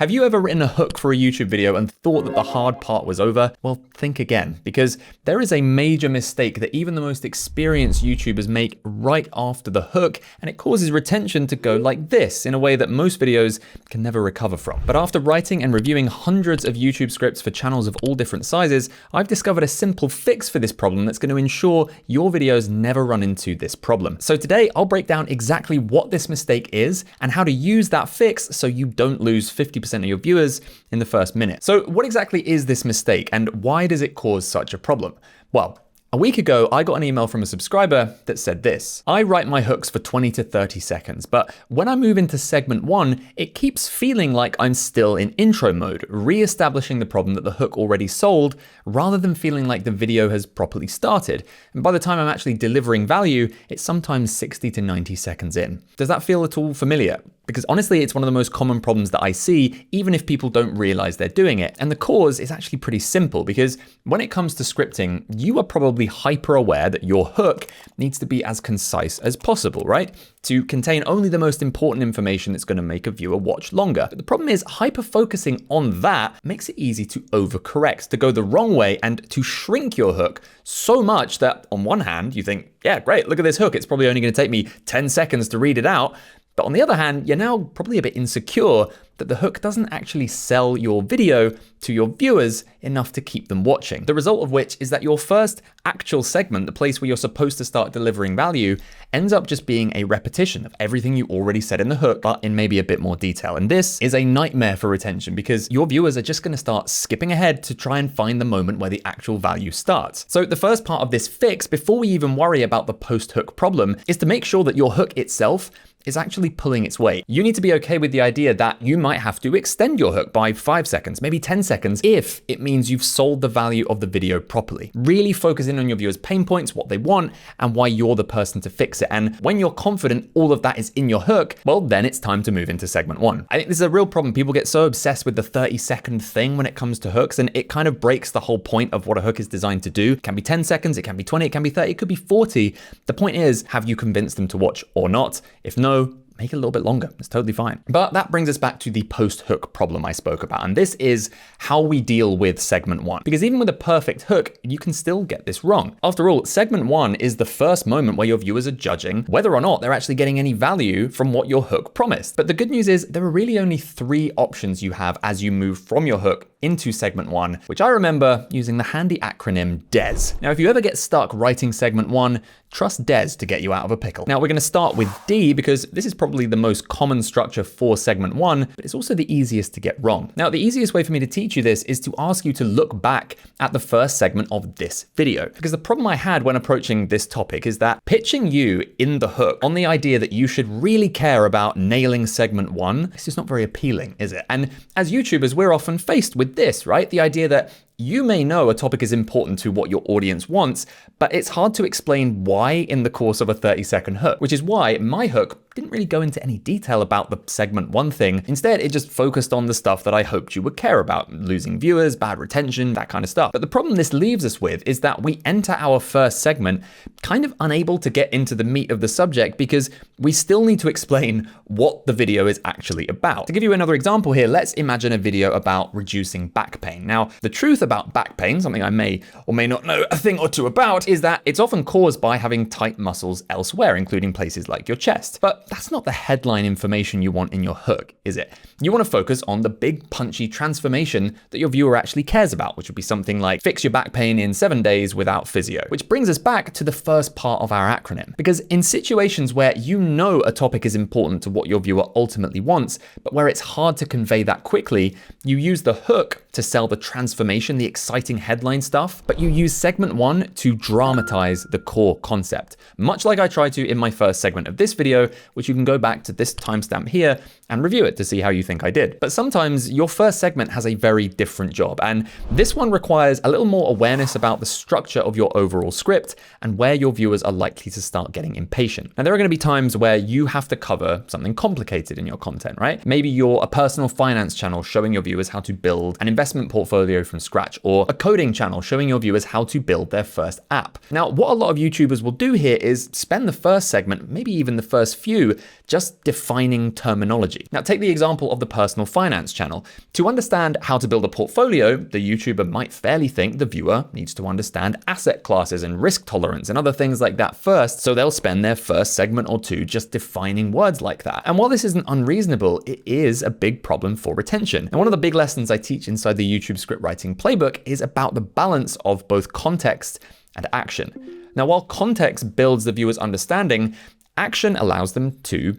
Have you ever written a hook for a YouTube video and thought that the hard part was over? Well, think again, because there is a major mistake that even the most experienced YouTubers make right after the hook, and it causes retention to go like this in a way that most videos can never recover from. But after writing and reviewing hundreds of YouTube scripts for channels of all different sizes, I've discovered a simple fix for this problem that's going to ensure your videos never run into this problem. So today I'll break down exactly what this mistake is and how to use that fix so you don't lose 50% of your viewers in the first minute. So what exactly is this mistake and why does it cause such a problem? Well, a week ago, I got an email from a subscriber that said this: I write my hooks for 20 to 30 seconds, but when I move into segment 1, it keeps feeling like I'm still in intro mode, re-establishing the problem that the hook already solved, rather than feeling like the video has properly started. And by the time I'm actually delivering value, it's sometimes 60 to 90 seconds in. Does that feel at all familiar? Because honestly, it's one of the most common problems that I see, even if people don't realize they're doing it. And the cause is actually pretty simple, because when it comes to scripting, you are probably hyper aware that your hook needs to be as concise as possible, right? To contain only the most important information that's going to make a viewer watch longer. But the problem is hyper focusing on that makes it easy to overcorrect, to go the wrong way and to shrink your hook so much that on one hand, you think, yeah, great, look at this hook. It's probably only going to take me 10 seconds to read it out. But on the other hand, you're now probably a bit insecure that the hook doesn't actually sell your video to your viewers enough to keep them watching. The result of which is that your first actual segment, the place where you're supposed to start delivering value, ends up just being a repetition of everything you already said in the hook, but in maybe a bit more detail. And this is a nightmare for retention because your viewers are just going to start skipping ahead to try and find the moment where the actual value starts. So the first part of this fix, before we even worry about the post-hook problem, is to make sure that your hook itself is actually pulling its weight. You need to be okay with the idea that you might have to extend your hook by 5 seconds, maybe 10 seconds, if it means you've sold the value of the video properly. Really focus in on your viewers' pain points, what they want, and why you're the person to fix it. And when you're confident all of that is in your hook, well, then it's time to move into segment 1. I think this is a real problem. People get so obsessed with the 30-second thing when it comes to hooks, and it kind of breaks the whole point of what a hook is designed to do. It can be 10 seconds, it can be 20, it can be 30, it could be 40. The point is, have you convinced them to watch or not? If no, make it a little bit longer. It's totally fine. But that brings us back to the post-hook problem I spoke about. And this is how we deal with segment 1. Because even with a perfect hook, you can still get this wrong. After all, segment 1 is the first moment where your viewers are judging whether or not they're actually getting any value from what your hook promised. But the good news is there are really only 3 options you have as you move from your hook into segment 1, which I remember using the handy acronym DES. Now, if you ever get stuck writing segment 1, trust DES to get you out of a pickle. Now, we're going to start with D because this is probably the most common structure for segment 1, but it's also the easiest to get wrong. Now, the easiest way for me to teach you this is to ask you to look back at the first segment of this video. Because the problem I had when approaching this topic is that pitching you in the hook on the idea that you should really care about nailing segment 1, it's just not very appealing, is it? And as YouTubers, we're often faced with this, right? The idea that you may know a topic is important to what your audience wants, but it's hard to explain why in the course of a 30-second hook, which is why my hook didn't really go into any detail about the segment 1 thing. Instead, it just focused on the stuff that I hoped you would care about, losing viewers, bad retention, that kind of stuff. But the problem this leaves us with is that we enter our first segment kind of unable to get into the meat of the subject because we still need to explain what the video is actually about. To give you another example here, let's imagine a video about reducing back pain. Now, the truth about back pain, something I may or may not know a thing or two about, is that it's often caused by having tight muscles elsewhere, including places like your chest. But that's not the headline information you want in your hook, is it? You want to focus on the big punchy transformation that your viewer actually cares about, which would be something like fix your back pain in 7 days without physio. Which brings us back to the first part of our acronym. Because in situations where you know a topic is important to what your viewer ultimately wants, but where it's hard to convey that quickly, you use the hook to sell the transformation, the exciting headline stuff, but you use segment 1 to dramatize the core concept. Much like I tried to in my first segment of this video, which you can go back to this timestamp here and review it to see how you think I did. But sometimes your first segment has a very different job, and this one requires a little more awareness about the structure of your overall script and where your viewers are likely to start getting impatient. Now, there are going to be times where you have to cover something complicated in your content, right? Maybe you're a personal finance channel showing your viewers how to build an investment portfolio from scratch scratch, or a coding channel showing your viewers how to build their first app. Now, what a lot of YouTubers will do here is spend the first segment, maybe even the first few, just defining terminology. Now, take the example of the personal finance channel. To understand how to build a portfolio, the YouTuber might fairly think the viewer needs to understand asset classes and risk tolerance and other things like that first, so they'll spend their first segment or two just defining words like that. And while this isn't unreasonable, it is a big problem for retention. And one of the big lessons I teach inside the YouTube script writing playbook is about the balance of both context and action. Now, while context builds the viewer's understanding, action allows them to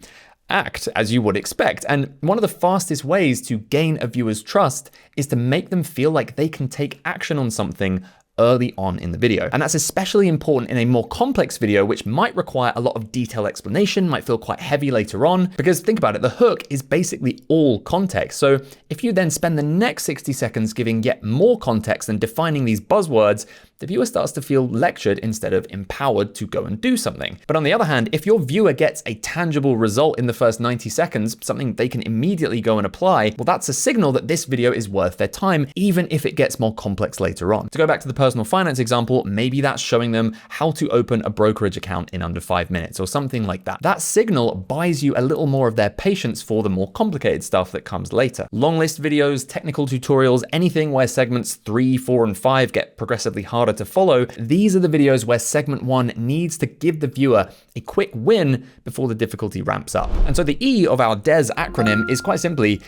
act as you would expect. And one of the fastest ways to gain a viewer's trust is to make them feel like they can take action on something early on in the video. And that's especially important in a more complex video, which might require a lot of detailed explanation, might feel quite heavy later on, because think about it, the hook is basically all context. So if you then spend the next 60 seconds giving yet more context and defining these buzzwords, the viewer starts to feel lectured instead of empowered to go and do something. But on the other hand, if your viewer gets a tangible result in the first 90 seconds, something they can immediately go and apply, well, that's a signal that this video is worth their time, even if it gets more complex later on. To go back to the personal finance example, maybe that's showing them how to open a brokerage account in under 5 minutes or something like that. That signal buys you a little more of their patience for the more complicated stuff that comes later. Long list videos, technical tutorials, anything where segments 3, 4, and 5 get progressively harder to follow, these are the videos where segment 1 needs to give the viewer a quick win before the difficulty ramps up. And so the E of our DES acronym is quite simply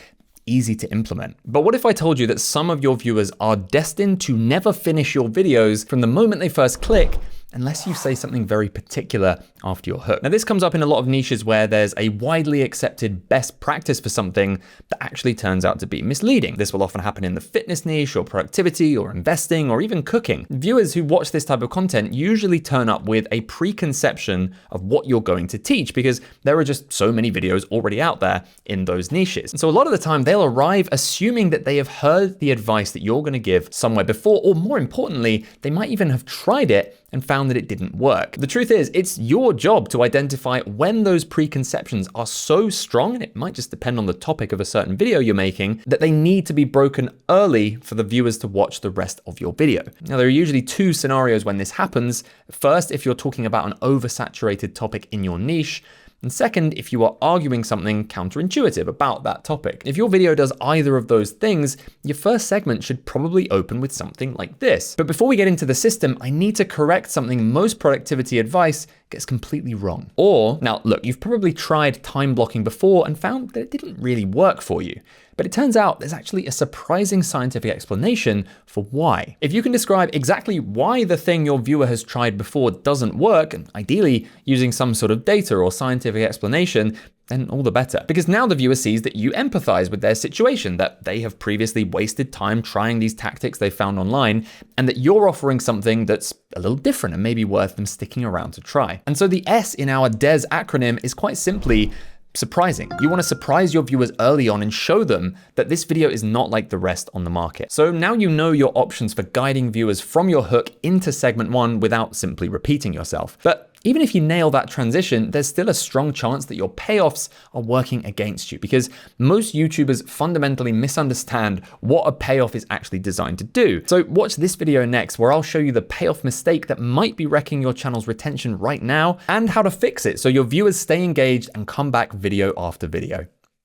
easy to implement. But what if I told you that some of your viewers are destined to never finish your videos from the moment they first click, unless you say something very particular after your hook? Now, this comes up in a lot of niches where there's a widely accepted best practice for something that actually turns out to be misleading. This will often happen in the fitness niche or productivity or investing or even cooking. Viewers who watch this type of content usually turn up with a preconception of what you're going to teach because there are just so many videos already out there in those niches. And so a lot of the time they'll arrive assuming that they have heard the advice that you're going to give somewhere before, or more importantly, they might even have tried it and found that it didn't work. The truth is, it's your job to identify when those preconceptions are so strong, and it might just depend on the topic of a certain video you're making, that they need to be broken early for the viewers to watch the rest of your video. Now, there are usually two scenarios when this happens. First, if you're talking about an oversaturated topic in your niche, and second, if you are arguing something counterintuitive about that topic. If your video does either of those things, your first segment should probably open with something like this. But before we get into the system, I need to correct something most productivity advice gets completely wrong. Or, now look, you've probably tried time blocking before and found that it didn't really work for you. But it turns out there's actually a surprising scientific explanation for why. If you can describe exactly why the thing your viewer has tried before doesn't work, and ideally using some sort of data or scientific explanation, then all the better. Because now the viewer sees that you empathize with their situation, that they have previously wasted time trying these tactics they found online, and that you're offering something that's a little different and maybe worth them sticking around to try. And so the S in our DES acronym is quite simply surprising. You want to surprise your viewers early on and show them that this video is not like the rest on the market. So now you know your options for guiding viewers from your hook into segment 1 without simply repeating yourself. But even if you nail that transition, there's still a strong chance that your payoffs are working against you, because most YouTubers fundamentally misunderstand what a payoff is actually designed to do. So watch this video next, where I'll show you the payoff mistake that might be wrecking your channel's retention right now and how to fix it so your viewers stay engaged and come back video after video.